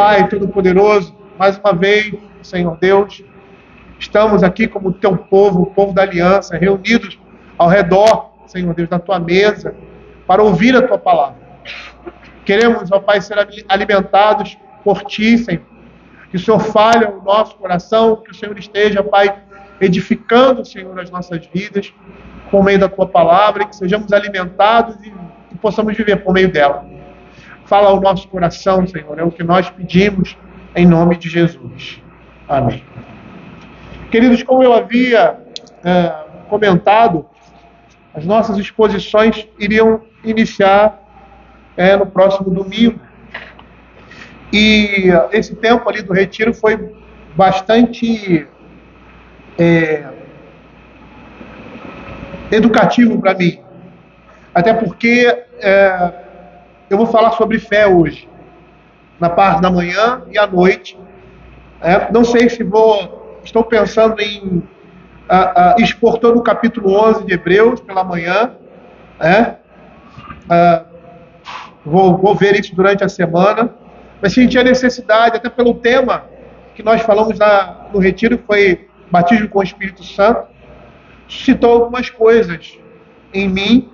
Pai Todo-Poderoso, mais uma vez, Senhor Deus, estamos aqui como teu povo, o povo da aliança, reunidos ao redor, Senhor Deus, da tua mesa, para ouvir a tua palavra. Queremos, ó Pai, ser alimentados por ti, Senhor. Que o Senhor fale ao nosso coração, que o Senhor esteja, Pai, edificando, Senhor, as nossas vidas, por meio da tua palavra, e que sejamos alimentados e possamos viver por meio dela. Fala ao nosso coração, Senhor, é o que nós pedimos, em nome de Jesus. Amém. Queridos, como eu havia comentado, as nossas exposições iriam iniciar no próximo domingo. E esse tempo ali do retiro foi bastante educativo para mim. Até porque eu vou falar sobre fé hoje, na parte da manhã e à noite. Não sei se estou pensando em expor todo o capítulo 11 de Hebreus pela manhã. Vou ver isso durante a semana. Mas senti a necessidade, até pelo tema que nós falamos no retiro, que foi batismo com o Espírito Santo, suscitou algumas coisas em mim,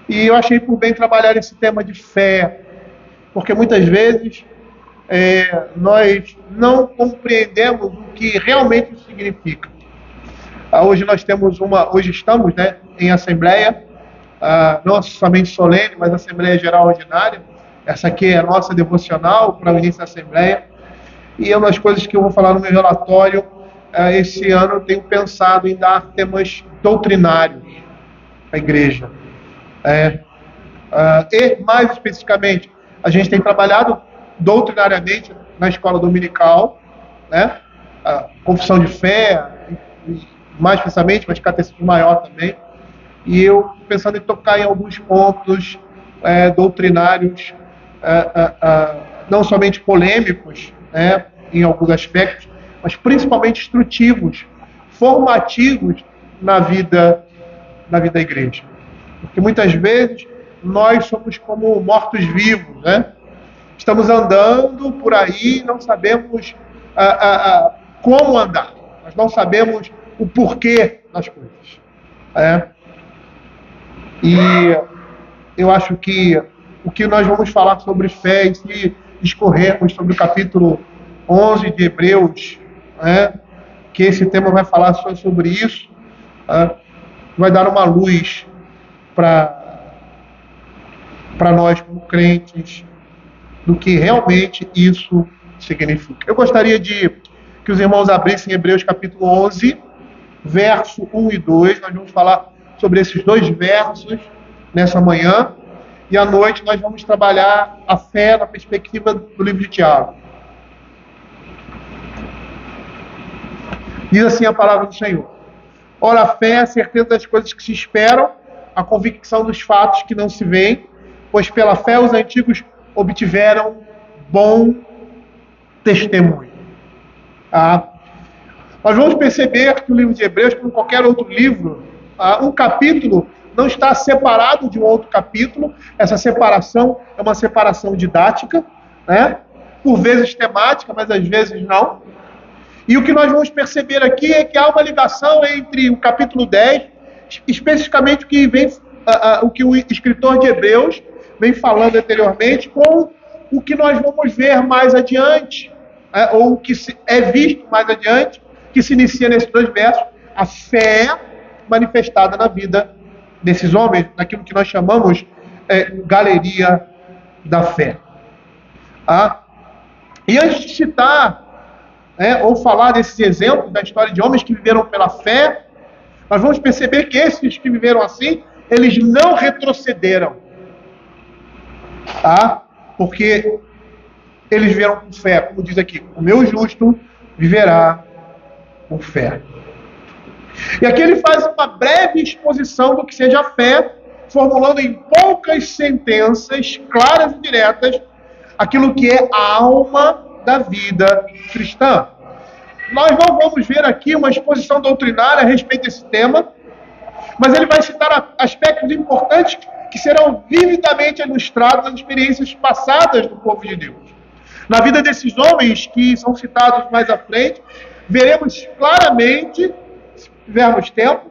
e eu achei por bem trabalhar esse tema de fé, porque muitas vezes nós não compreendemos o que realmente isso significa. Hoje estamos em assembleia, não somente solene, mas assembleia geral ordinária. Essa aqui é a nossa devocional para o início da assembleia, e é uma das coisas que eu vou falar no meu relatório. Esse ano eu tenho pensado em dar temas doutrinários à igreja. E, mais especificamente, a gente tem trabalhado doutrinariamente na escola dominical, confissão de fé, mais especificamente, mas catecismo maior também. E eu pensando em tocar em alguns pontos doutrinários, não somente polêmicos, em alguns aspectos, mas principalmente instrutivos, formativos na vida da igreja. Porque muitas vezes nós somos como mortos-vivos, Estamos andando por aí e não sabemos como andar. Nós não sabemos o porquê das coisas. E eu acho que o que nós vamos falar sobre fé, e se discorrermos sobre o capítulo 11 de Hebreus, que esse tema vai falar só sobre isso, vai dar uma luz para nós como crentes, do que realmente isso significa. Eu gostaria que os irmãos abrissem Hebreus capítulo 11, verso 1 e 2. Nós vamos falar sobre esses dois versos nessa manhã. E à noite nós vamos trabalhar a fé na perspectiva do livro de Tiago. Diz assim a palavra do Senhor: ora, a fé é a certeza das coisas que se esperam, a convicção dos fatos que não se veem, pois pela fé os antigos obtiveram bom testemunho. Nós vamos perceber que o livro de Hebreus, como qualquer outro livro, um capítulo não está separado de um outro capítulo. Essa separação é uma separação didática, por vezes temática, mas às vezes não. E o que nós vamos perceber aqui é que há uma ligação entre o capítulo 10, especificamente o que o escritor de Hebreus vem falando anteriormente, com o que nós vamos ver mais adiante, ou o que é visto mais adiante, que se inicia nesses dois versos, a fé manifestada na vida desses homens, naquilo que nós chamamos galeria da fé. E antes de citar, ou falar desses exemplos da história de homens que viveram pela fé, nós vamos perceber que esses que viveram assim, eles não retrocederam. Porque eles viveram com fé, como diz aqui: o meu justo viverá com fé. E aqui ele faz uma breve exposição do que seja a fé, formulando em poucas sentenças claras e diretas aquilo que é a alma da vida cristã. Nós não vamos ver aqui uma exposição doutrinária a respeito desse tema, mas ele vai citar aspectos importantes que serão vividamente ilustrados nas experiências passadas do povo de Deus. Na vida desses homens que são citados mais à frente, veremos claramente, se tivermos tempo,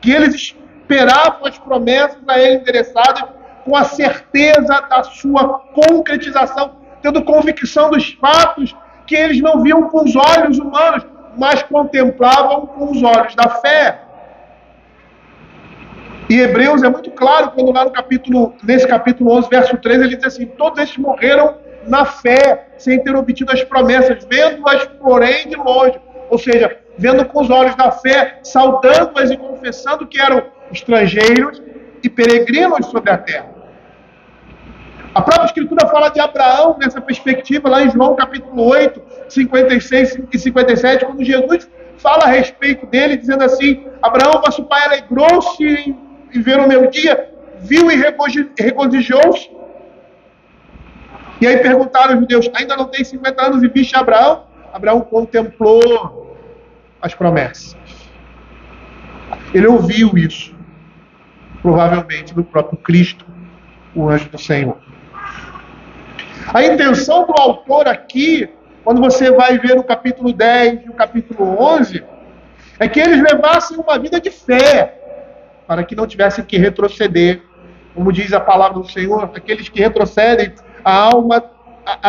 que eles esperavam as promessas a ele endereçadas com a certeza da sua concretização, tendo convicção dos fatos que eles não viam com os olhos humanos, mas contemplavam com os olhos da fé. E Hebreus é muito claro quando lá nesse capítulo 11, verso 13, ele diz assim: todos estes morreram na fé, sem ter obtido as promessas, vendo-as, porém, de longe. Ou seja, vendo com os olhos da fé, saudando-as e confessando que eram estrangeiros e peregrinos sobre a terra. A própria Escritura fala de Abraão nessa perspectiva, lá em João capítulo 8, 56 e 57, quando Jesus fala a respeito dele, dizendo assim: Abraão, vosso pai, alegrou-se em ver o meu dia, viu e regozijou-se. E aí perguntaram os judeus: ainda não tem 50 anos e viste Abraão? Abraão contemplou as promessas. Ele ouviu isso, provavelmente do próprio Cristo, o anjo do Senhor. A intenção do autor aqui, quando você vai ver o capítulo 10 e o capítulo 11, é que eles levassem uma vida de fé, para que não tivessem que retroceder. Como diz a palavra do Senhor, aqueles que retrocedem, a alma,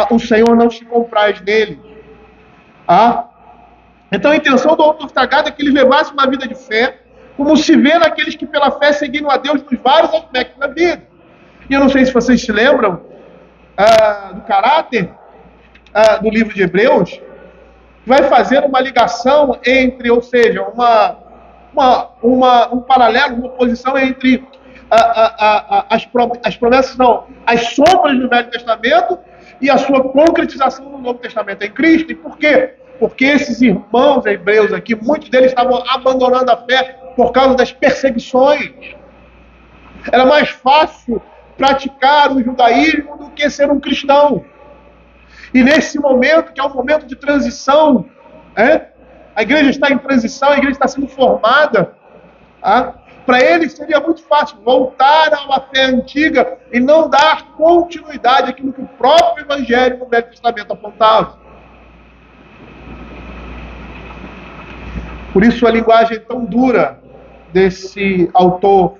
o Senhor não se compraz nele. Então a intenção do autor sagrado é que eles levassem uma vida de fé, como se vê naqueles que pela fé seguiram a Deus nos vários aspectos da vida. E eu não sei se vocês se lembram do caráter do livro de Hebreus, vai fazer uma ligação entre, ou seja, um paralelo, uma oposição entre as promessas, não, as sombras do Velho Testamento e a sua concretização no Novo Testamento em Cristo. E por quê? Porque esses irmãos hebreus aqui, muitos deles estavam abandonando a fé por causa das perseguições. Era mais fácil praticar o judaísmo do que ser um cristão. E nesse momento, que é um momento de transição, a igreja está em transição, a igreja está sendo formada, para eles seria muito fácil voltar à fé antiga e não dar continuidade àquilo que o próprio Evangelho no Velho Testamento apontava. Por isso a linguagem tão dura desse autor,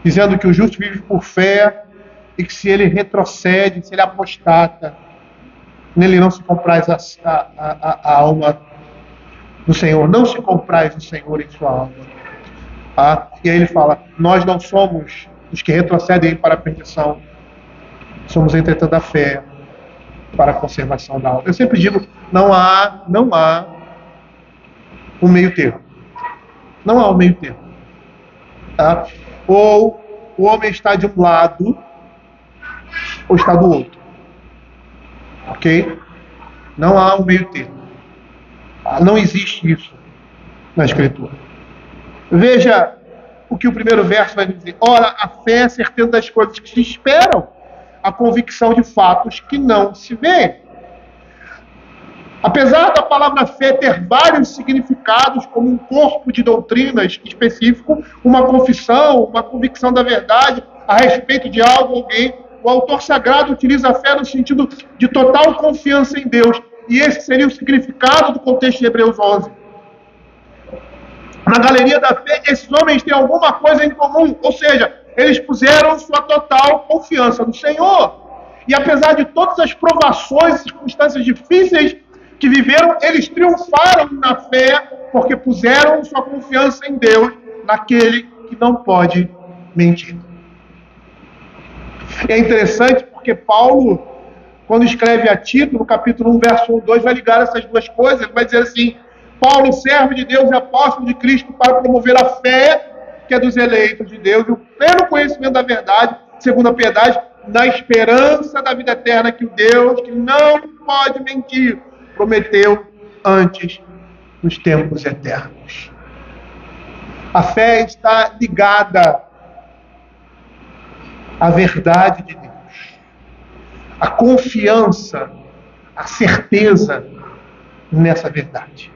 dizendo que o justo vive por fé e que se ele retrocede, se ele apostata, nele não se compraz a alma do Senhor, não se compraz o Senhor em sua alma. E aí ele fala: nós não somos os que retrocedem para a perdição, somos entretanto da fé para a conservação da alma. Eu sempre digo, não há um meio termo. Não há um meio termo. Ou o homem está de um lado, ou está do outro. Ok? Não há um meio termo. Não existe isso na Escritura. Veja o que o primeiro verso vai dizer. Ora, a fé é a certeza das coisas que se esperam, a convicção de fatos que não se vêem. Apesar da palavra fé ter vários significados, como um corpo de doutrinas específico, uma confissão, uma convicção da verdade a respeito de algo ou alguém, o autor sagrado utiliza a fé no sentido de total confiança em Deus. E esse seria o significado do contexto de Hebreus 11. Na galeria da fé, esses homens têm alguma coisa em comum, ou seja, eles puseram sua total confiança no Senhor. E apesar de todas as provações e circunstâncias difíceis que viveram, eles triunfaram na fé, porque puseram sua confiança em Deus, naquele que não pode mentir. E é interessante porque Paulo, quando escreve a Tito, no capítulo 1, verso 1 e 2, vai ligar essas duas coisas. Ele vai dizer assim: Paulo, servo de Deus e apóstolo de Cristo, para promover a fé que é dos eleitos de Deus e o pleno conhecimento da verdade, segundo a piedade, na esperança da vida eterna que o Deus, que não pode mentir, prometeu antes nos tempos eternos. A fé está ligada à verdade de Deus. A confiança, a certeza nessa verdade.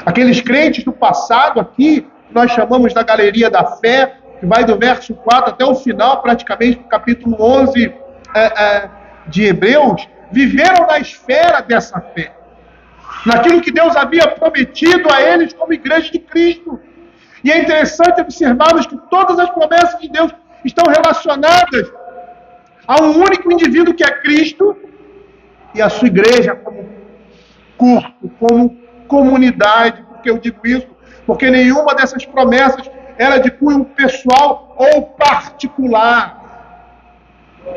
Aqueles crentes do passado aqui, nós chamamos da galeria da fé, que vai do verso 4 até o final, praticamente, do capítulo 11 de Hebreus, viveram na esfera dessa fé, naquilo que Deus havia prometido a eles como igreja de Cristo. E é interessante observarmos que todas as promessas de Deus estão relacionadas a um único indivíduo que é Cristo e a sua igreja como corpo, como comunidade. Por que eu digo isso? Porque nenhuma dessas promessas era de cunho pessoal ou particular,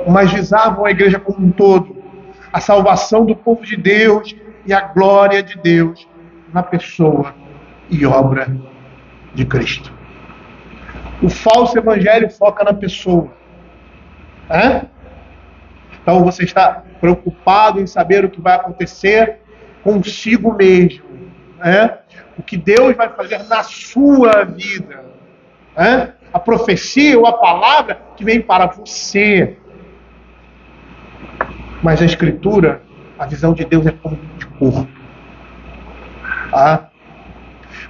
mas visavam a igreja como um todo, a salvação do povo de Deus e a glória de Deus na pessoa e obra de Cristo. O falso evangelho foca na pessoa. Então você está preocupado em saber o que vai acontecer consigo mesmo, o que Deus vai fazer na sua vida, a profecia ou a palavra que vem para você. Mas a Escritura, a visão de Deus é como de corpo.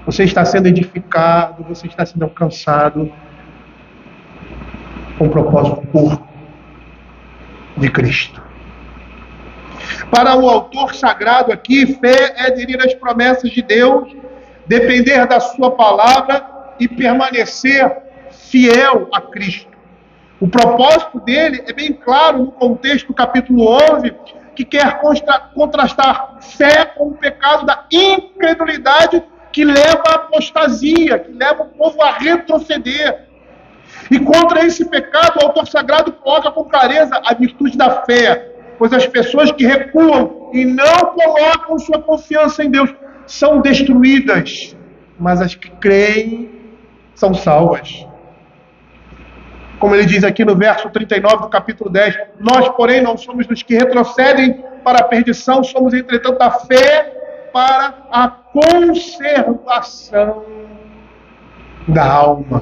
Você está sendo edificado, você está sendo alcançado com o propósito corpo de Cristo. Para o autor sagrado aqui, fé é aderir às promessas de Deus, depender da sua palavra e permanecer fiel a Cristo. O propósito dele é bem claro no contexto do capítulo 11, que quer contrastar fé com o pecado da incredulidade que leva à apostasia, que leva o povo a retroceder. E contra esse pecado, o autor sagrado coloca com clareza a virtude da fé, pois as pessoas que recuam e não colocam sua confiança em Deus são destruídas, mas as que creem são salvas. Como ele diz aqui no verso 39 do capítulo 10, nós, porém, não somos dos que retrocedem para a perdição, somos, entretanto, da fé para a conservação da alma.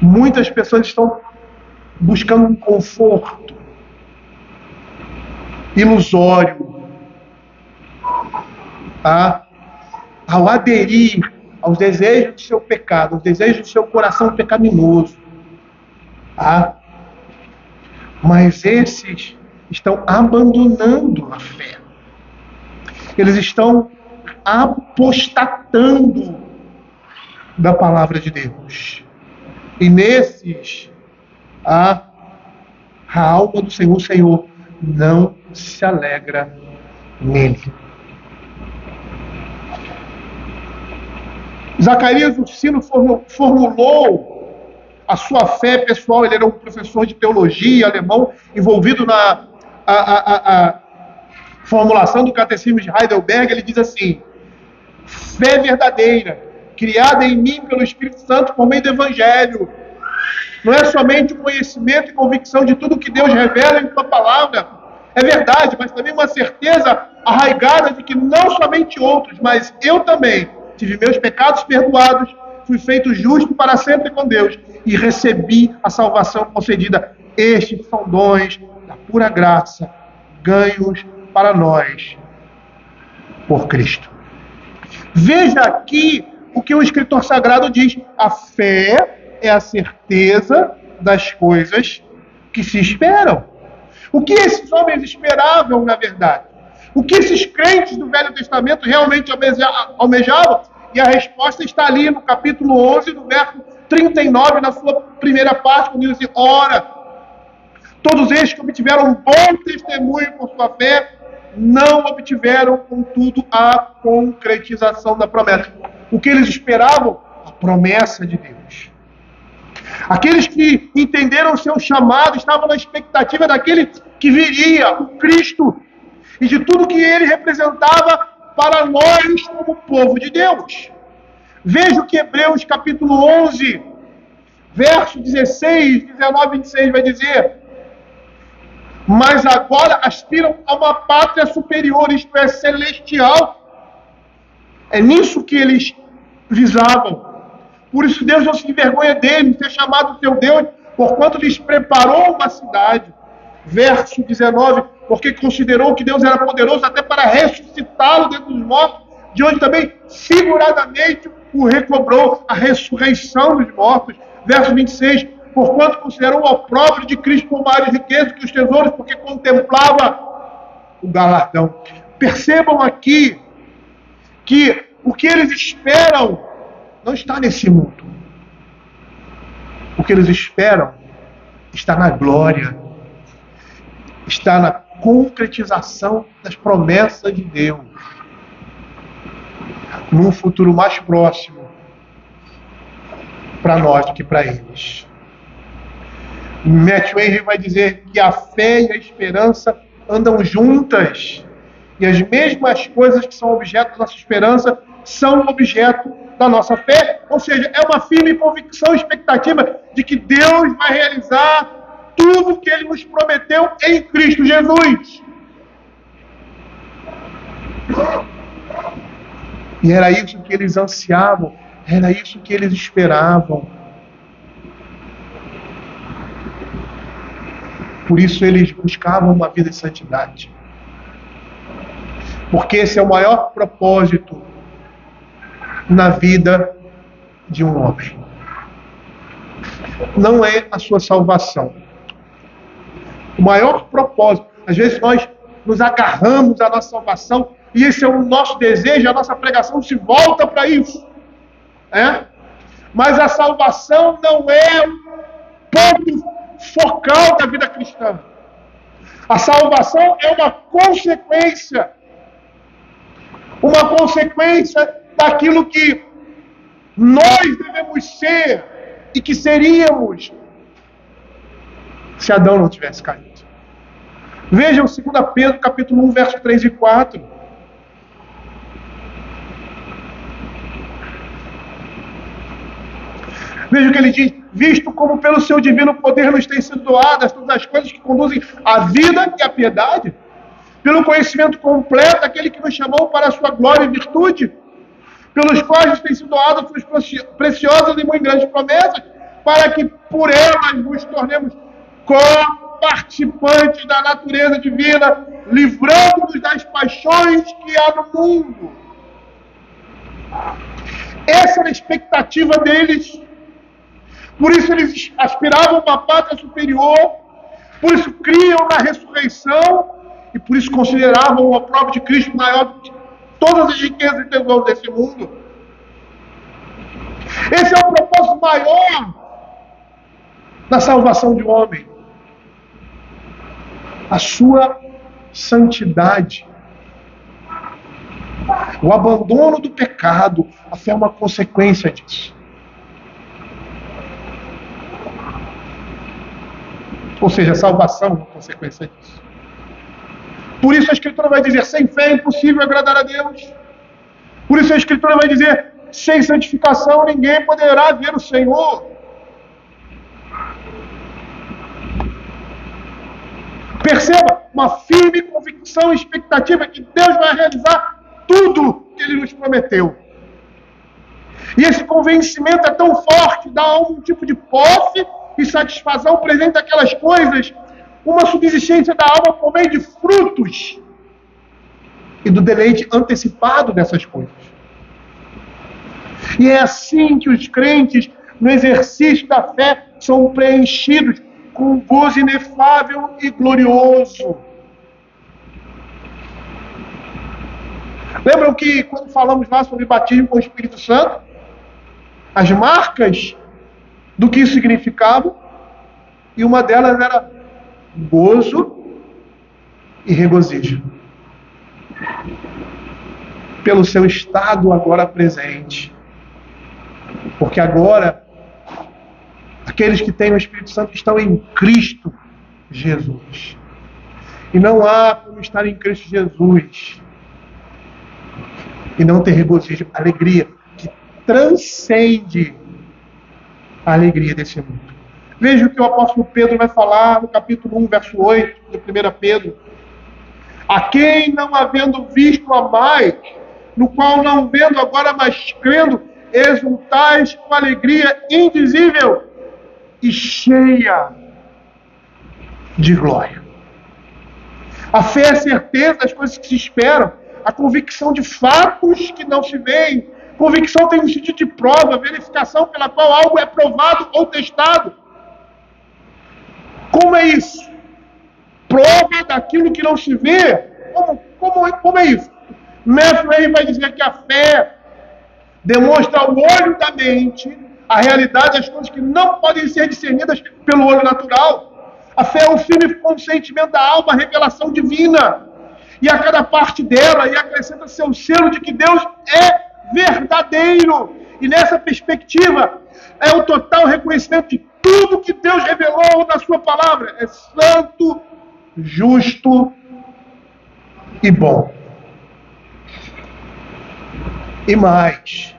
Muitas pessoas estão buscando um conforto ilusório, ao aderir aos desejos do seu pecado, aos desejos do seu coração pecaminoso. Mas esses estão abandonando a fé. Eles estão apostatando da palavra de Deus. E nesses, a alma do Senhor, o Senhor não se alegra nele. Zacarias Ursino formulou a sua fé pessoal. Ele era um professor de teologia alemão, envolvido na formulação do Catecismo de Heidelberg. Ele diz assim: fé verdadeira, criada em mim pelo Espírito Santo por meio do Evangelho, não é somente o conhecimento e convicção de tudo que Deus revela em sua palavra, é verdade, mas também uma certeza arraigada de que não somente outros, mas eu também tive meus pecados perdoados, fui feito justo para sempre com Deus e recebi a salvação concedida. Estes são dons da pura graça, ganhos para nós por Cristo. Veja aqui o que o escritor sagrado diz: a fé é a certeza das coisas que se esperam. O que esses homens esperavam, na verdade? O que esses crentes do Velho Testamento realmente almejavam? E a resposta está ali no capítulo 11, no verso 39, na sua primeira parte, quando diz assim: ora, todos estes que obtiveram um bom testemunho por sua fé, não obtiveram, contudo, a concretização da promessa. O que eles esperavam? A promessa de Deus. Aqueles que entenderam o seu chamado estavam na expectativa daquele que viria, o Cristo, e de tudo que ele representava para nós como povo de Deus. Veja o que Hebreus capítulo 11, verso 16, 19 e 26 vai dizer: mas agora aspiram a uma pátria superior, isto é, celestial. É nisso que eles visavam. Por isso Deus não se envergonha deles, ter chamado seu Deus, porquanto lhes preparou uma cidade. Verso 19, porque considerou que Deus era poderoso até para ressuscitá-lo dentre os mortos, de onde também figuradamente o recobrou, a ressurreição dos mortos. Verso 26, porquanto considerou o opróbrio de Cristo por maiores riquezas que os tesouros, porque contemplava o galardão. Percebam aqui que o que eles esperam não está nesse mundo. O que eles esperam está na glória, está na concretização das promessas de Deus, num futuro mais próximo para nós do que para eles. Matthew Henry vai dizer que a fé e a esperança andam juntas, e as mesmas coisas que são objeto da nossa esperança são objeto da nossa fé, ou seja, é uma firme convicção e expectativa de que Deus vai realizar tudo o que Ele nos prometeu em Cristo Jesus. E era isso que eles ansiavam, era isso que eles esperavam. Por isso eles buscavam uma vida de santidade. Porque esse é o maior propósito na vida de um homem. Não é a sua salvação. O maior propósito, às vezes nós nos agarramos à nossa salvação e esse é o nosso desejo, a nossa pregação se volta para isso. Mas a salvação não é o ponto focal da vida cristã. A salvação é uma consequência daquilo que nós devemos ser e que seríamos se Adão não tivesse caído. Vejam 2 Pedro, capítulo 1, versos 3 e 4. Veja o que ele diz: visto como pelo seu divino poder nos têm sido doadas todas as coisas que conduzem à vida e à piedade, pelo conhecimento completo daquele que nos chamou para a sua glória e virtude, pelos quais nos têm sido doadas suas preciosas e muito grandes promessas, para que por elas nos tornemos co-participantes da natureza divina, livrando-nos das paixões que há no mundo. Essa era a expectativa deles. Por isso eles aspiravam a uma pátria superior, por isso criam na ressurreição, e por isso consideravam o opróbrio de Cristo maior do que todas as riquezas e tesouros desse mundo. Esse é o propósito maior da salvação de um homem. A sua santidade. O abandono do pecado, a fé é uma consequência disso. Ou seja, a salvação é uma consequência disso. Por isso a Escritura vai dizer, sem fé é impossível agradar a Deus. Por isso a Escritura vai dizer, sem santificação ninguém poderá ver o Senhor. Perceba, uma firme convicção e expectativa que Deus vai realizar tudo que Ele nos prometeu. E esse convencimento é tão forte, dá um tipo de posse e satisfação presente daquelas coisas, uma subsistência da alma por meio de frutos e do deleite antecipado dessas coisas. E é assim que os crentes, no exercício da fé, são preenchidos com um gozo inefável e glorioso. Lembram que quando falamos lá sobre batismo com o Espírito Santo, as marcas do que isso significava, e uma delas era gozo e regozijo. Pelo seu estado agora presente. Porque agora, aqueles que têm o Espírito Santo estão em Cristo Jesus. E não há como estar em Cristo Jesus e não ter regozijo, alegria que transcende a alegria desse mundo. Veja o que o apóstolo Pedro vai falar no capítulo 1, verso 8 de 1 Pedro. A quem não havendo visto amai, no qual não vendo agora, mas crendo, exultais com alegria indizível e cheia de glória. A fé é a certeza das coisas que se esperam, a convicção de fatos que não se veem. Convicção tem um sentido de prova, verificação pela qual algo é provado ou testado. Como é isso? Prova daquilo que não se vê. Como é isso? Matthew Henry vai dizer que a fé demonstra ao olho da mente a realidade das coisas que não podem ser discernidas pelo olho natural. A fé é o firme consentimento da alma, a revelação divina. E a cada parte dela, e acrescenta seu selo de que Deus é verdadeiro. E nessa perspectiva, é o total reconhecimento de tudo que Deus revelou na sua palavra. É santo, justo e bom. E mais,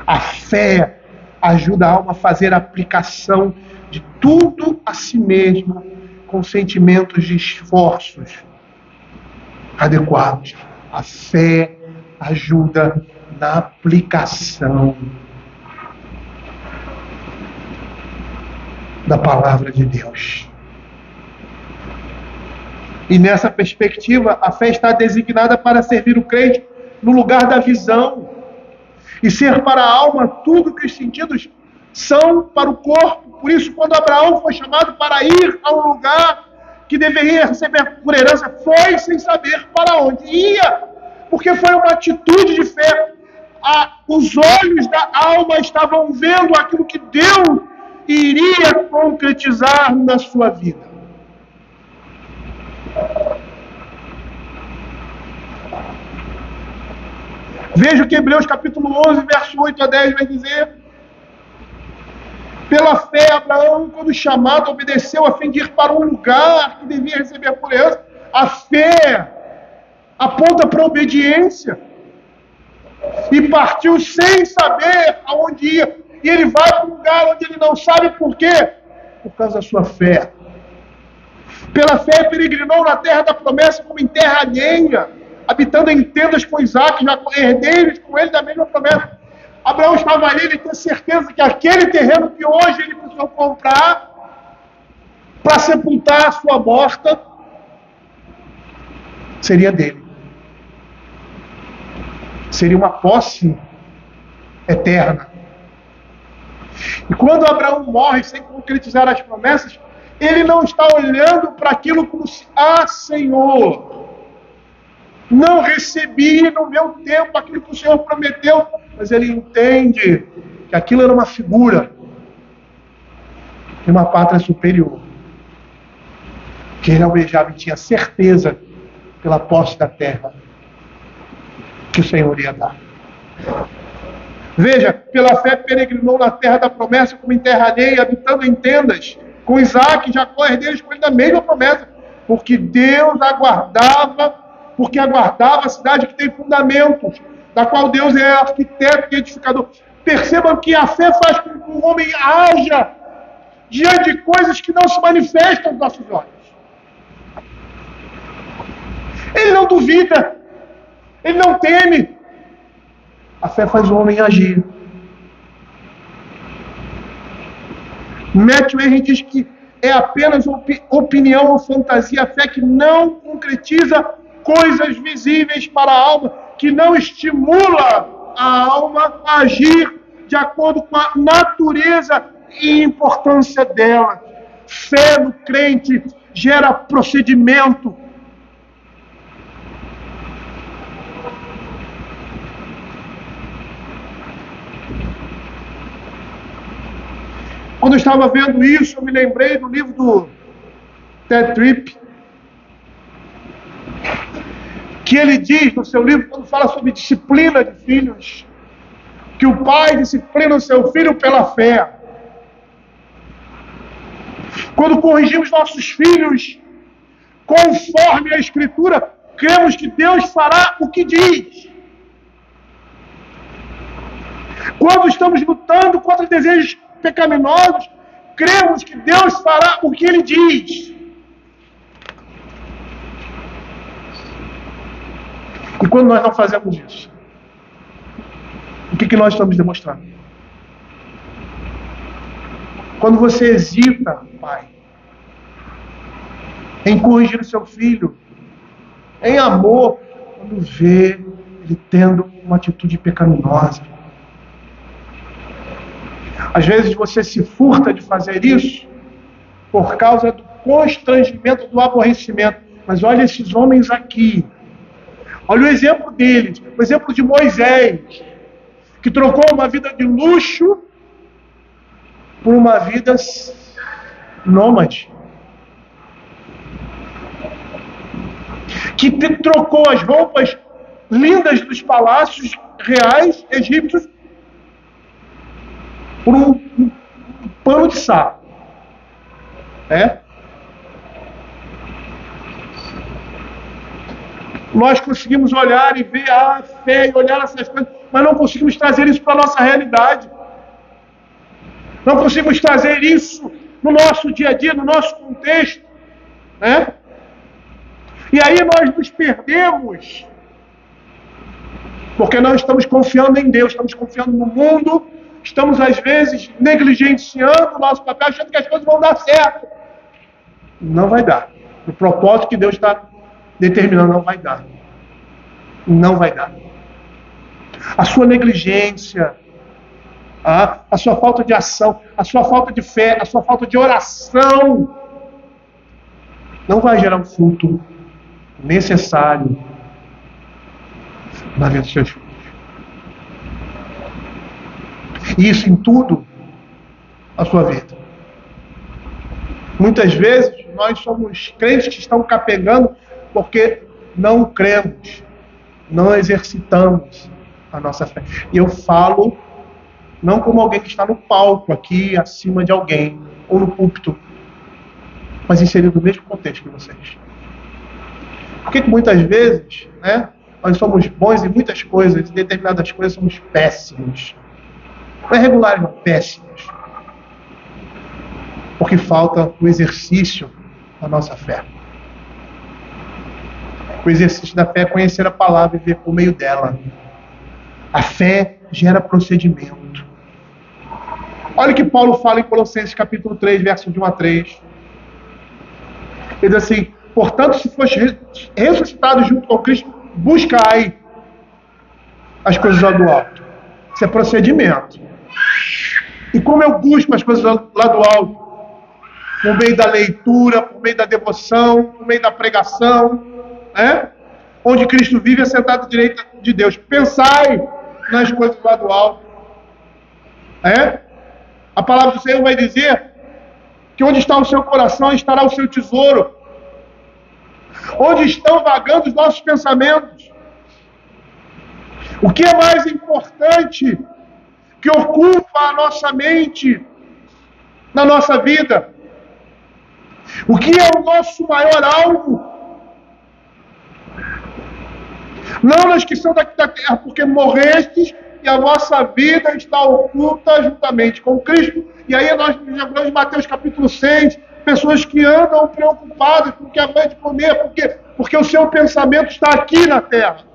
a fé ajuda a alma a fazer a aplicação de tudo a si mesma com sentimentos de esforços adequados. A fé ajuda na aplicação da palavra de Deus. E nessa perspectiva, a fé está designada para servir o crente no lugar da visão e ser para a alma tudo que os sentidos são para o corpo. Por isso, quando Abraão foi chamado para ir a um lugar que deveria receber por herança, foi sem saber para onde ia, porque foi uma atitude de fé. Os olhos da alma estavam vendo aquilo que Deus iria concretizar na sua vida. Veja o que Hebreus capítulo 11, verso 8 a 10 vai dizer. Pela fé, Abraão, quando chamado, obedeceu a fim de ir para um lugar que devia receber por herança. A fé aponta para a obediência. E partiu sem saber aonde ia. E ele vai para um lugar onde ele não sabe por quê. Por causa da sua fé. Pela fé, peregrinou na terra da promessa como em terra alheia, habitando em tendas com Isaac, já herdeiros com ele da mesma promessa. Abraão estava ali, ele tinha certeza que aquele terreno que hoje ele precisou comprar para sepultar a sua morta, seria dele. Seria uma posse eterna. E quando Abraão morre sem concretizar as promessas, ele não está olhando para aquilo como se, Senhor, não recebi no meu tempo aquilo que o Senhor prometeu, mas ele entende que aquilo era uma figura de uma pátria superior, que ele almejava e tinha certeza pela posse da terra que o Senhor ia dar. Veja, pela fé peregrinou na terra da promessa como em terra alheia, habitando em tendas, com Isaac e Jacó, herdeiros com ele da mesma promessa, porque aguardava a cidade que tem fundamentos, da qual Deus é arquiteto e edificador. Percebam que a fé faz com que o homem haja diante de coisas que não se manifestam aos nossos olhos. Ele não duvida, ele não teme. A fé faz o homem agir. Matthew Henry diz que é apenas opinião ou fantasia, a fé que não concretiza coisas visíveis para a alma, que não estimula a alma a agir de acordo com a natureza e importância dela. Fé no crente gera procedimento. Quando eu estava vendo isso, eu me lembrei do livro do Ted Tripp, que ele diz no seu livro, quando fala sobre disciplina de filhos, que o pai disciplina o seu filho pela fé. Quando corrigimos nossos filhos conforme a Escritura, cremos que Deus fará o que diz. Quando estamos lutando contra desejos pecaminosos, cremos que Deus fará o que Ele diz. E quando nós não fazemos isso, o que nós estamos demonstrando? Quando você hesita, pai, em corrigir o seu filho, em amor, quando vê ele tendo uma atitude pecaminosa. Às vezes você se furta de fazer isso, por causa do constrangimento, do aborrecimento. Mas olha esses homens aqui. Olha o exemplo deles. O exemplo de Moisés, que trocou uma vida de luxo por uma vida nômade. Que trocou as roupas lindas dos palácios reais egípcios por um pano de saco. Nós conseguimos olhar e ver a fé e olhar essas coisas, mas não conseguimos trazer isso para a nossa realidade. Não conseguimos trazer isso no nosso dia a dia, no nosso contexto. E aí nós nos perdemos, porque não estamos confiando em Deus, estamos confiando no mundo, estamos às vezes negligenciando o nosso papel, achando que as coisas vão dar certo. Não vai dar. O propósito que Deus está determinando não vai dar. Não vai dar. A sua negligência, a sua falta de ação, a sua falta de fé, a sua falta de oração não vai gerar um fruto necessário na vida dos seus filhos. E isso em tudo a sua vida. Muitas vezes nós somos crentes que estão capengando porque não cremos, não exercitamos a nossa fé. E eu falo não como alguém que está no palco aqui acima de alguém ou no púlpito, mas inserido no mesmo contexto que vocês. Porque muitas vezes, nós somos bons em muitas coisas, em determinadas coisas somos péssimos. Não é regulares, não, péssimos. Porque falta o exercício da nossa fé. O exercício da fé é conhecer a palavra e ver por meio dela. A fé gera procedimento. Olha o que Paulo fala em Colossenses capítulo 3, versos de 1 a 3. Ele diz assim: portanto, se foste ressuscitado junto com Cristo, buscai as coisas lá do alto. Isso é procedimento. E como eu busco as coisas lá do alto? Por meio da leitura, por meio da devoção, por meio da pregação, onde Cristo vive assentado à direita de Deus. Pensai nas coisas lá do alto. A palavra do Senhor vai dizer que onde está o seu coração, estará o seu tesouro. Onde estão vagando os nossos pensamentos? O que é mais importante que ocupa a nossa mente na nossa vida? O que é o nosso maior alvo? Não nos que são daqui da terra, porque morrestes e a vossa vida está oculta juntamente com Cristo. E aí nós lembramos de Mateus capítulo 6, pessoas que andam preocupadas com o que vai de comer, porque o seu pensamento está aqui na terra.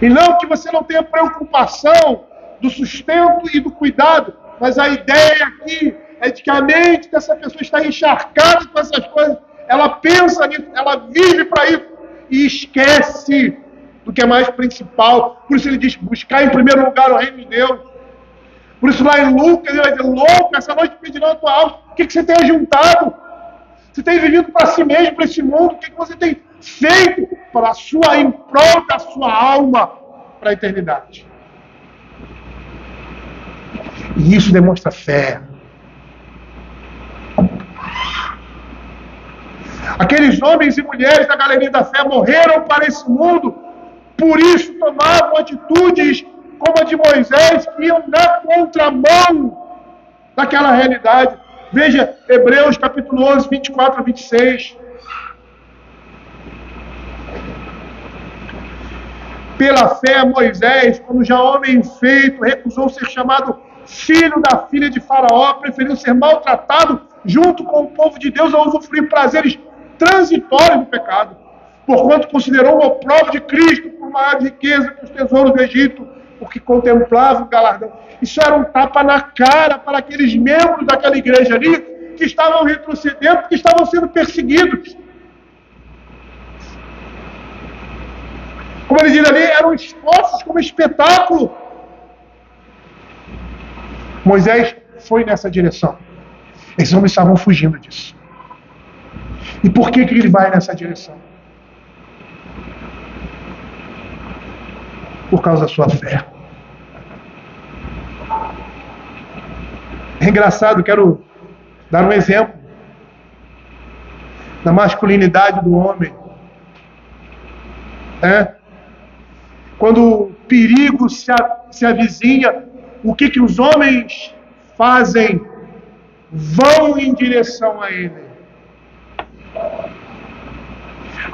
E não que você não tenha preocupação do sustento e do cuidado, mas a ideia aqui é de que a mente dessa pessoa está encharcada com essas coisas, ela pensa nisso, ela vive para isso e esquece do que é mais principal. Por isso ele diz: buscar em primeiro lugar o reino de Deus. Por isso lá em Lucas ele vai dizer: louco, essa noite pedirão a tua alma. O que você tem ajuntado? Você tem vivido para si mesmo, para esse mundo? O que você tem feito para a sua, em prol da sua alma para a eternidade? E isso demonstra fé. Aqueles homens e mulheres da galeria da fé morreram para esse mundo, por isso tomavam atitudes como a de Moisés, que iam na contramão daquela realidade. Veja Hebreus capítulo 11, 24 a 26. Pela fé, Moisés, como já homem feito, recusou ser chamado filho da filha de Faraó, preferiu ser maltratado junto com o povo de Deus a usufruir prazeres transitórios do pecado, porquanto considerou o opróbrio de Cristo por maior riqueza que os tesouros do Egito, porque contemplava o galardão. Isso era um tapa na cara para aqueles membros daquela igreja ali que estavam retrocedendo, que estavam sendo perseguidos. Como ele diz ali, eram esforços como espetáculo. Moisés foi nessa direção. Esses homens estavam fugindo disso. E por que ele vai nessa direção? Por causa da sua fé. É engraçado, quero dar um exemplo da masculinidade do homem. Quando o perigo se avizinha, o que os homens fazem? Vão em direção a ele.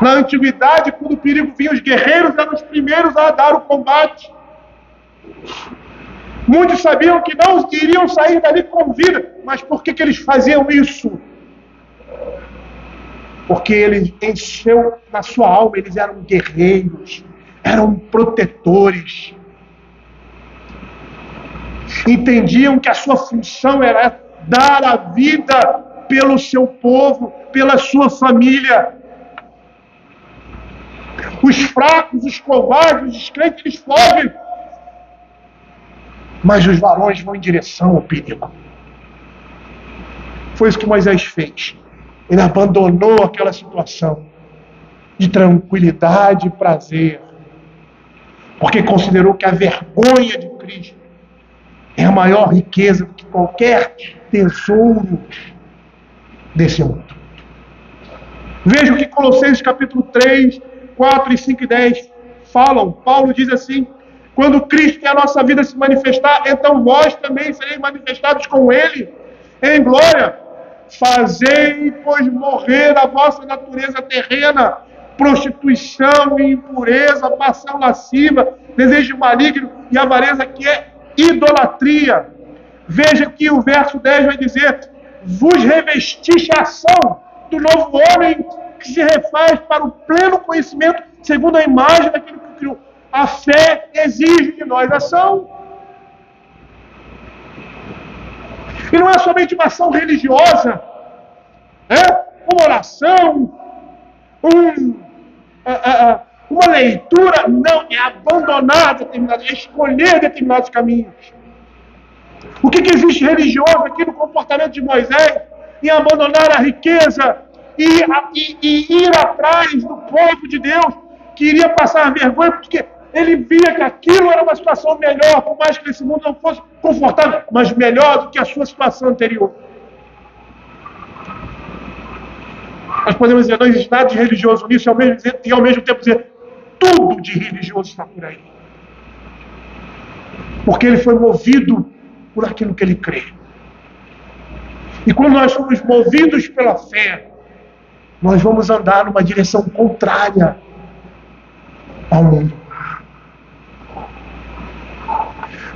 Na antiguidade, quando o perigo vinha, os guerreiros eram os primeiros a dar o combate. Muitos sabiam que não iriam sair dali com vida, mas por que eles faziam isso? Porque eles encheu na sua alma, eles eram guerreiros, eram protetores. Entendiam que a sua função era dar a vida pelo seu povo, pela sua família. Os fracos, os covardes, os descrentes, eles fogem. Mas os varões vão em direção ao perigo. Foi isso que Moisés fez. Ele abandonou aquela situação de tranquilidade e prazer, porque considerou que a vergonha de Cristo é a maior riqueza do que qualquer tesouro desse mundo. Veja o que Colossenses capítulo 3, 4, 5 e 10 falam. Paulo diz assim: quando Cristo em a nossa vida se manifestar, então vós também sereis manifestados com Ele em glória. Fazei, pois, morrer a vossa natureza terrena, prostituição e impureza, paixão lasciva, desejo maligno e avareza, que é idolatria. Veja que o verso 10 vai dizer: vos revestiste a ação do novo homem, que se refaz para o pleno conhecimento, segundo a imagem daquele que criou. A fé exige de nós ação. E não é somente uma ação religiosa, uma oração, uma leitura. Não, é abandonar determinados, é escolher determinados caminhos. O que existe religioso aqui no comportamento de Moisés? Em abandonar a riqueza e ir atrás do povo de Deus, que iria passar vergonha, porque ele via que aquilo era uma situação melhor, por mais que esse mundo não fosse confortável, mas melhor do que a sua situação anterior. Nós podemos dizer, não existe nada de religioso nisso, e ao mesmo tempo dizer, tudo de religioso está por aí. Porque ele foi movido por aquilo que ele crê. E quando nós somos movidos pela fé, nós vamos andar numa direção contrária ao mundo.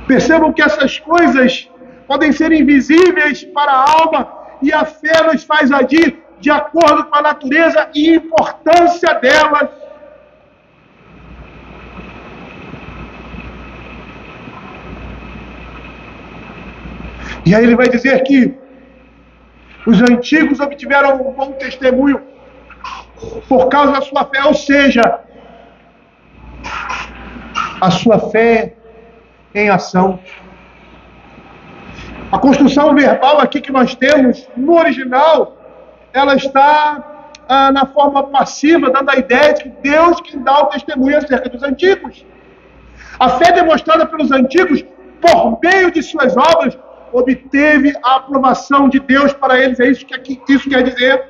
Percebam que essas coisas podem ser invisíveis para a alma, e a fé nos faz agir de acordo com a natureza e importância delas. E aí ele vai dizer que os antigos obtiveram um bom testemunho por causa da sua fé, ou seja, a sua fé em ação. A construção verbal aqui que nós temos, no original, ela está na forma passiva, dando a ideia de que Deus quem dá o testemunho acerca dos antigos. A fé demonstrada pelos antigos, por meio de suas obras, obteve a aprovação de Deus para eles. É isso que isso quer dizer.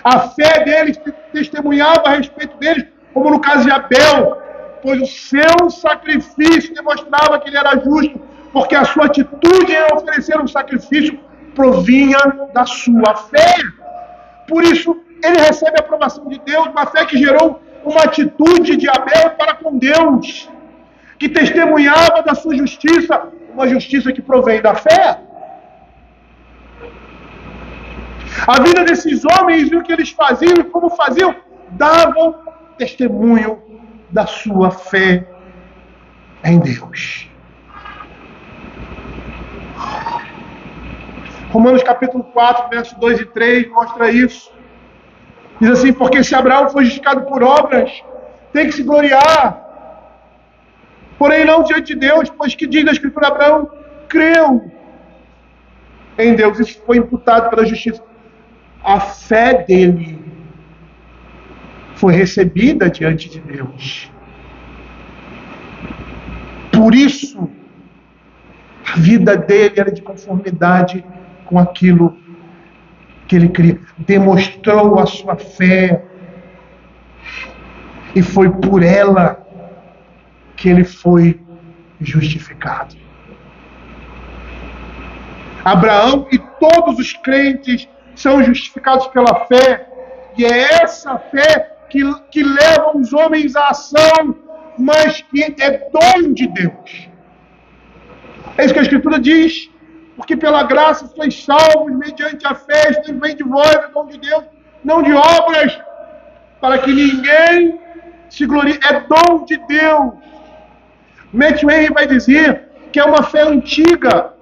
A fé deles testemunhava a respeito deles, como no caso de Abel, pois o seu sacrifício demonstrava que ele era justo, porque a sua atitude em oferecer um sacrifício provinha da sua fé. Por isso, ele recebe a aprovação de Deus, uma fé que gerou uma atitude de Abel para com Deus, que testemunhava da sua justiça, uma justiça que provém da fé. A vida desses homens e o que eles faziam e como faziam, davam testemunho da sua fé em Deus. Romanos capítulo 4, versos 2 e 3 mostra isso. Diz assim: porque se Abraão foi justificado por obras, tem que se gloriar, porém não diante de Deus, pois que diz a Escritura, Abraão creu, em Deus. Isso foi imputado pela justiça. A fé dele foi recebida diante de Deus. Por isso, a vida dele era de conformidade com aquilo que ele cria. Demonstrou a sua fé. E foi por ela que ele foi justificado. Abraão e todos os crentes são justificados pela fé. E é essa fé que leva os homens à ação, mas que é dom de Deus. É isso que a Escritura diz. Porque pela graça sois salvos mediante a fé, isto vem de vós, é dom de Deus, não de obras, para que ninguém se glorie. É dom de Deus. Matthew Henry vai dizer que é uma fé antiga,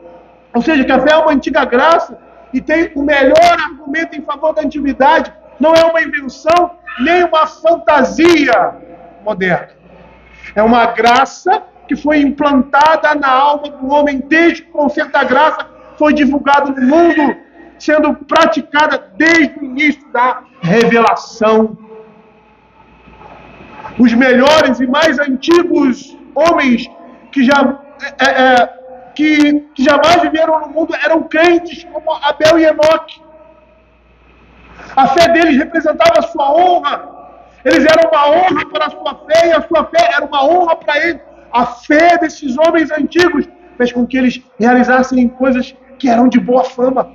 ou seja, que a fé é uma antiga graça e tem o melhor argumento em favor da antiguidade. Não é uma invenção, nem uma fantasia moderna. É uma graça que foi implantada na alma do homem desde que o conceito da graça foi divulgado no mundo, sendo praticada desde o início da revelação. Os melhores e mais antigos homens que jamais viveram no mundo eram crentes como Abel e Enoque. A fé deles representava a sua honra. Eles eram uma honra para a sua fé e a sua fé era uma honra para eles. A fé desses homens antigos fez com que eles realizassem coisas que eram de boa fama.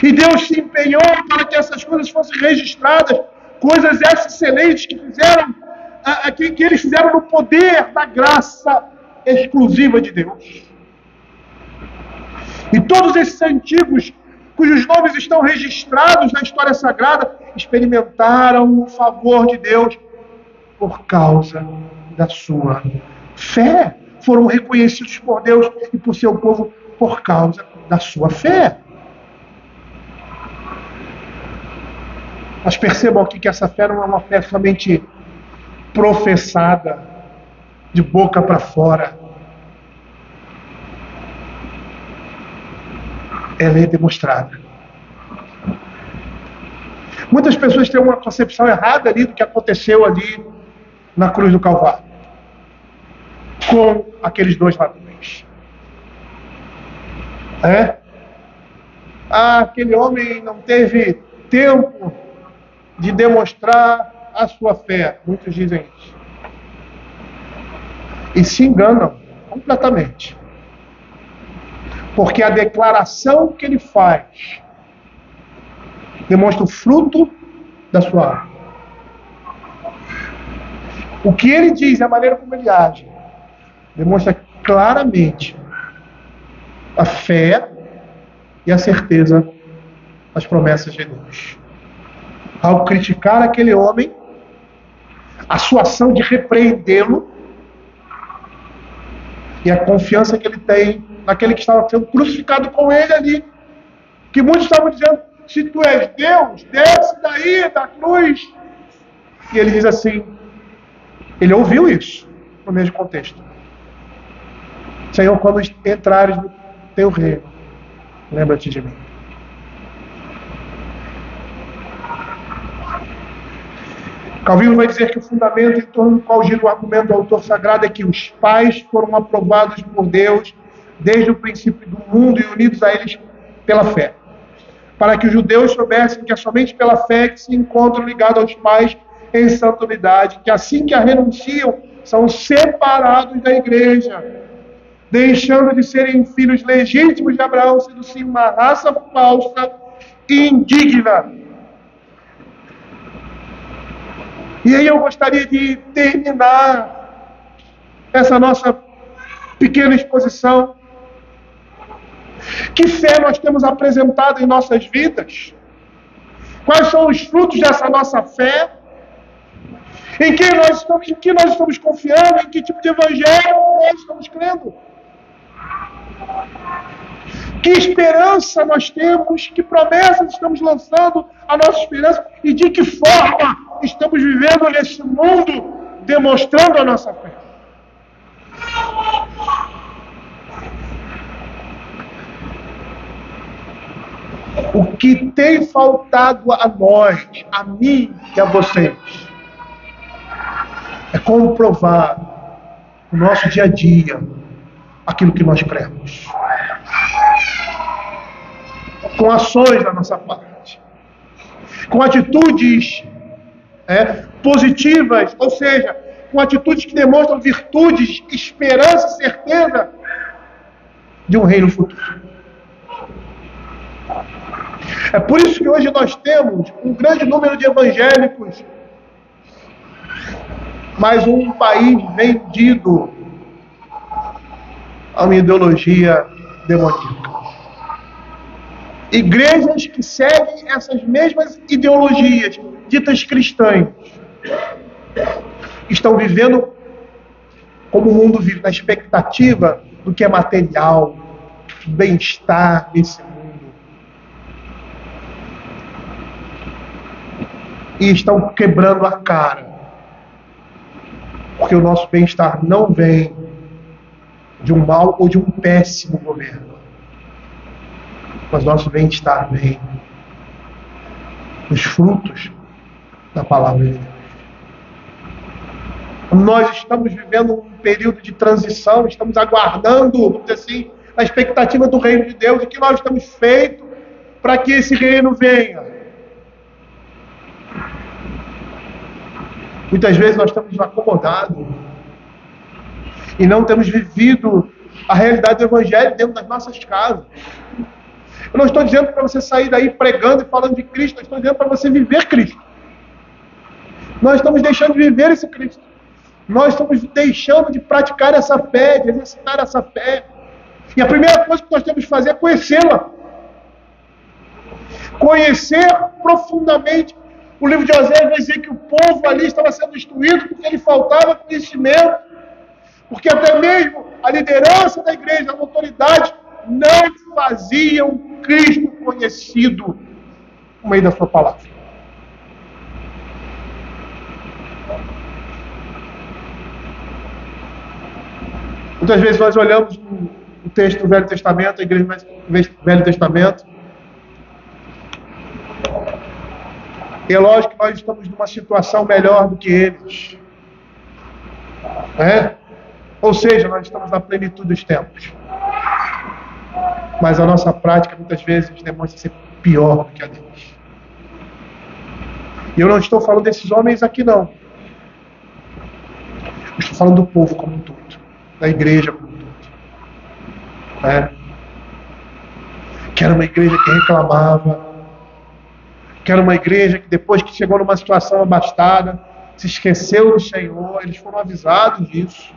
E Deus se empenhou para que essas coisas fossem registradas, coisas excelentes que eles fizeram no poder da graça exclusiva de Deus. E todos esses antigos, cujos nomes estão registrados na história sagrada, experimentaram o favor de Deus por causa da sua fé. Foram reconhecidos por Deus e por seu povo por causa da sua fé. Mas percebam aqui que essa fé não é uma fé somente professada, de boca para fora. Ela é demonstrada. Muitas pessoas têm uma concepção errada ali do que aconteceu ali na cruz do Calvário, com aqueles 2 ladrões. Aquele homem não teve tempo de demonstrar a sua fé. Muitos dizem isso. E se enganam completamente. Porque a declaração que ele faz demonstra o fruto da sua alma. O que ele diz e a maneira como ele age demonstra claramente a fé e a certeza das promessas de Deus. Ao criticar aquele homem, a sua ação de repreendê-lo e a confiança que ele tem naquele que estava sendo crucificado com ele ali, que muitos estavam dizendo: se tu és Deus, desce daí da cruz. E ele diz assim, ele ouviu isso no mesmo contexto: Senhor, quando entrares no teu reino, lembra-te de mim. Calvino vai dizer que o fundamento em torno do qual gira o argumento do autor sagrado é que os pais foram aprovados por Deus desde o princípio do mundo e unidos a eles pela fé, para que os judeus soubessem que é somente pela fé que se encontram ligados aos pais em santa unidade, que assim que a renunciam, são separados da igreja, deixando de serem filhos legítimos de Abraão, sendo sim uma raça falsa e indigna. E aí eu gostaria de terminar essa nossa pequena exposição. Que fé nós temos apresentado em nossas vidas? Quais são os frutos dessa nossa fé? Em que nós estamos confiando? Em que tipo de evangelho nós estamos crendo? Que esperança nós temos? Que promessas estamos lançando a nossa esperança? E de que forma estamos vivendo nesse mundo demonstrando a nossa fé? tem faltado a nós, a mim e a vocês, é comprovar no nosso dia a dia aquilo que nós cremos. Com ações da nossa parte. Com atitudes positivas, ou seja, com atitudes que demonstram virtudes, esperança e certeza de um reino futuro. É por isso que hoje nós temos um grande número de evangélicos, mas um país vendido a uma ideologia demoníaca. Igrejas que seguem essas mesmas ideologias ditas cristãs estão vivendo como o mundo vive, na expectativa do que é material, do bem-estar desse mundo. E estão quebrando a cara, porque o nosso bem-estar não vem de um mau ou de um péssimo governo, mas nosso bem-estar vem dos frutos da palavra de Deus. Nós estamos vivendo um período de transição, estamos aguardando, vamos dizer assim, a expectativa do reino de Deus, e que nós estamos feitos para que esse reino venha. Muitas vezes nós estamos acomodados e não temos vivido a realidade do Evangelho dentro das nossas casas. Eu não estou dizendo para você sair daí pregando e falando de Cristo, eu estou dizendo para você viver Cristo. Nós estamos deixando de viver esse Cristo. Nós estamos deixando de praticar essa fé, de exercitar essa fé. E a primeira coisa que nós temos que fazer é conhecê-la. Conhecer profundamente. O livro de Oséias vai dizer que o povo ali estava sendo instruído porque lhe faltava conhecimento. Porque até mesmo a liderança da igreja, a autoridade, não faziam Cristo conhecido no meio da sua palavra. Muitas vezes nós olhamos o texto do Velho Testamento, a igreja do Velho Testamento, e é lógico que nós estamos numa situação melhor do que eles. Ou seja, nós estamos na plenitude dos tempos. Mas a nossa prática muitas vezes demonstra ser pior do que a deles. E eu não estou falando desses homens aqui não. Eu estou falando do povo como um todo. Da igreja como um todo. Que era uma igreja que reclamava. Que era uma igreja que depois que chegou numa situação abastada, se esqueceu do Senhor. Eles foram avisados disso.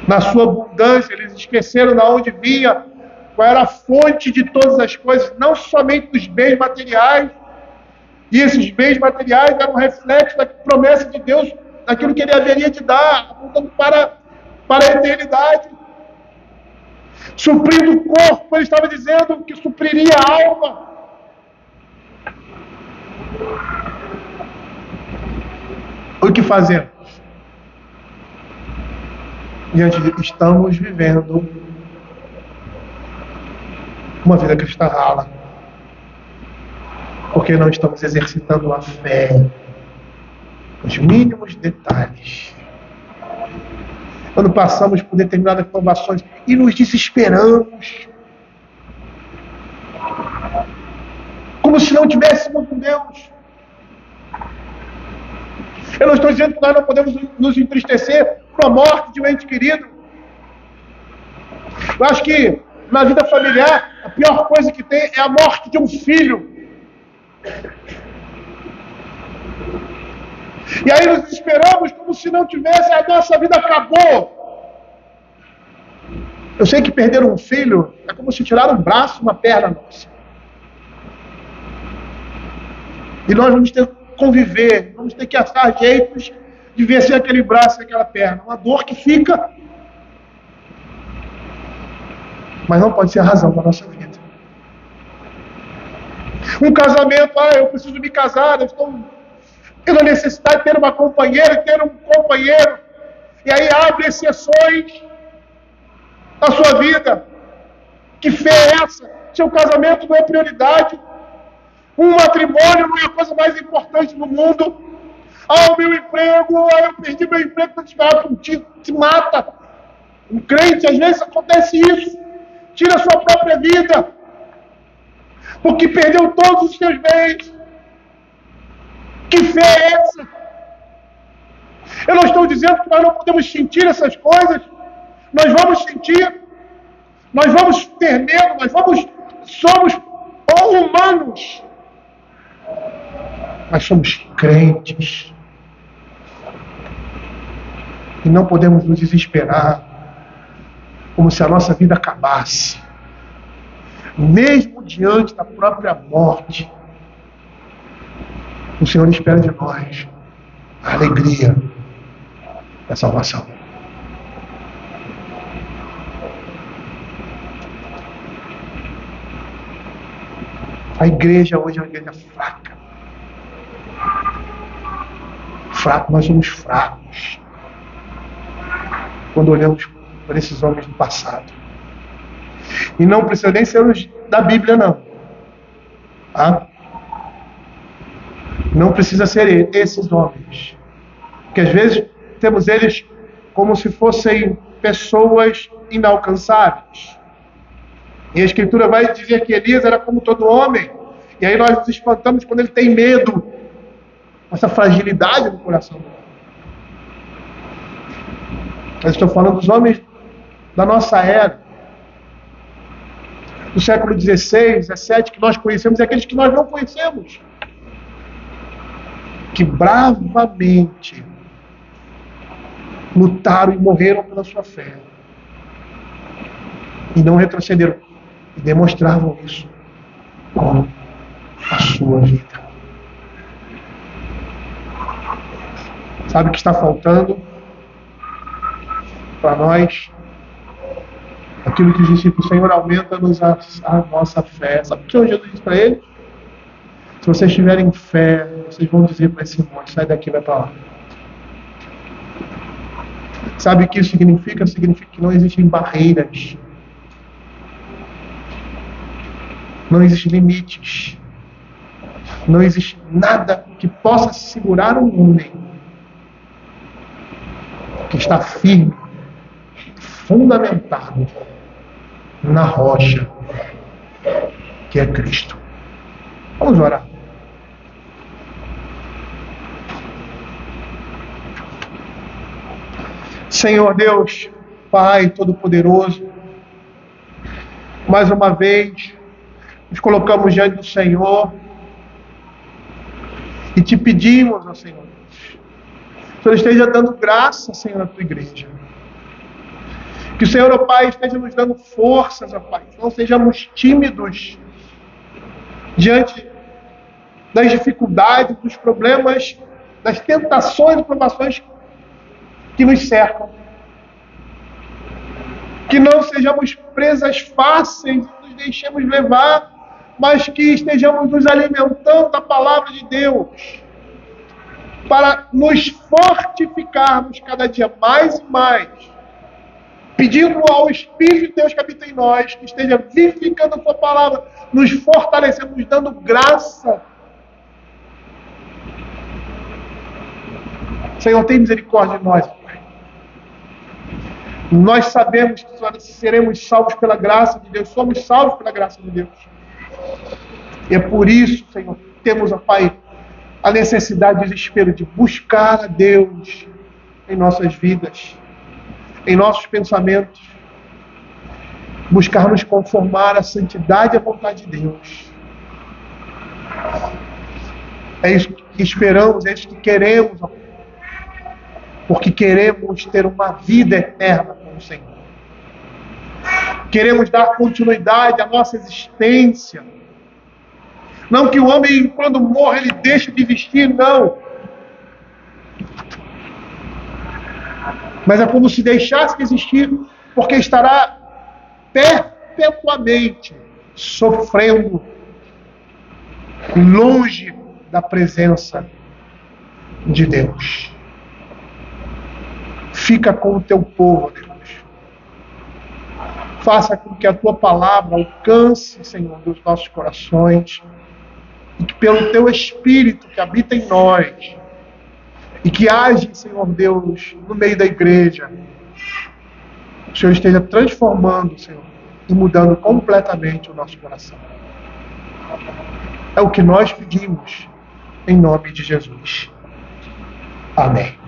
Na sua abundância, eles esqueceram de onde vinha, qual era a fonte de todas as coisas, não somente dos bens materiais. E esses bens materiais eram um reflexo da promessa de Deus, daquilo que Ele haveria de dar, apontando para a eternidade. Suprindo o corpo, Ele estava dizendo que supriria a alma. O que fazemos? Estamos vivendo uma vida cristã rala, porque não estamos exercitando a fé nos mínimos detalhes. Quando passamos por determinadas provações e nos desesperamos, como se não tivéssemos com Deus. Eu não estou dizendo que nós não podemos nos entristecer com a morte de um ente querido. Eu acho que na vida familiar a pior coisa que tem é a morte de um filho. E aí nos esperamos como se não tivesse, a nossa vida acabou. Eu sei que perder um filho é como se tirar um braço, uma perna nossa. E nós vamos ter que conviver, vamos ter que achar jeitos de ver se aquele braço e aquela perna. Uma dor que fica, mas não pode ser a razão da nossa vida. Um casamento, eu preciso me casar, eu estou tendo a necessidade de ter uma companheira, ter um companheiro, e aí abre exceções na sua vida. Que fé é essa? seu casamento não é prioridade, um matrimônio não é a coisa mais importante do mundo. O meu emprego, eu perdi meu emprego, estou desesperado contigo, te mata. Um crente, às vezes acontece isso, tira a sua própria vida, porque perdeu todos os seus bens. Que fé é essa? Eu não estou dizendo que nós não podemos sentir essas coisas, nós vamos sentir, nós vamos ter medo, somos humanos, mas somos crentes. E não podemos nos desesperar, como se a nossa vida acabasse. Mesmo diante da própria morte, o Senhor espera de nós a alegria da salvação. A igreja hoje é uma igreja fraca. Nós somos fracos quando olhamos para esses homens do passado. E não precisa nem ser os da Bíblia, não. Tá? Não precisa ser esses homens. Porque às vezes temos eles como se fossem pessoas inalcançáveis. E a Escritura vai dizer que Elias era como todo homem. E aí nós nos espantamos quando ele tem medo. Essa fragilidade no coração. Eu estou falando dos homens da nossa era. Do século XVI, XVII, que nós conhecemos, e aqueles que nós não conhecemos. Que bravamente lutaram e morreram pela sua fé. E não retrocederam. E demonstravam isso com a sua vida. Sabe o que está faltando para nós? Aquilo que os discípulos, Senhor, aumenta-nos a nossa fé. Sabe o que o Senhor Jesus disse para eles? Se vocês tiverem fé, vocês vão dizer para esse monte, sai daqui, vai para lá. Sabe o que isso significa? Significa que não existem barreiras. Não existem limites. Não existe nada que possa segurar um homem que está firme, fundamentado na rocha que é Cristo. Vamos orar. Senhor Deus, Pai Todo-Poderoso, mais uma vez nos colocamos diante do Senhor e te pedimos, ó Senhor, que o Senhor esteja dando graça, Senhor, à tua igreja. Que o Senhor, ó Pai, esteja nos dando forças, ó Pai. Que não sejamos tímidos diante das dificuldades, dos problemas, das tentações e provações que nos cercam. Que não sejamos presas fáceis e nos deixemos levar, mas que estejamos nos alimentando da palavra de Deus para nos fortificarmos cada dia mais e mais, pedindo ao Espírito de Deus que habita em nós, que esteja vivificando a sua palavra, nos fortalecendo, nos dando graça. Senhor, tem misericórdia de nós, Pai. Nós sabemos que seremos salvos pela graça de Deus, somos salvos pela graça de Deus. E é por isso, Senhor, temos, ó Pai, a necessidade e o desespero de buscar a Deus em nossas vidas, em nossos pensamentos, buscar nos conformar à santidade e à vontade de Deus. É isso que esperamos, é isso que queremos, ó Pai, porque queremos ter uma vida eterna com o Senhor. Queremos dar continuidade à nossa existência. Não que o homem, quando morre, ele deixe de vestir, não. Mas é como se deixasse de existir, porque estará perpetuamente sofrendo longe da presença de Deus. Fica com o teu povo, Deus. Faça com que a Tua palavra alcance, Senhor, dos nossos corações. E que pelo Teu Espírito que habita em nós, e que age, Senhor Deus, no meio da igreja, o Senhor esteja transformando, Senhor, e mudando completamente o nosso coração. É o que nós pedimos, em nome de Jesus. Amém.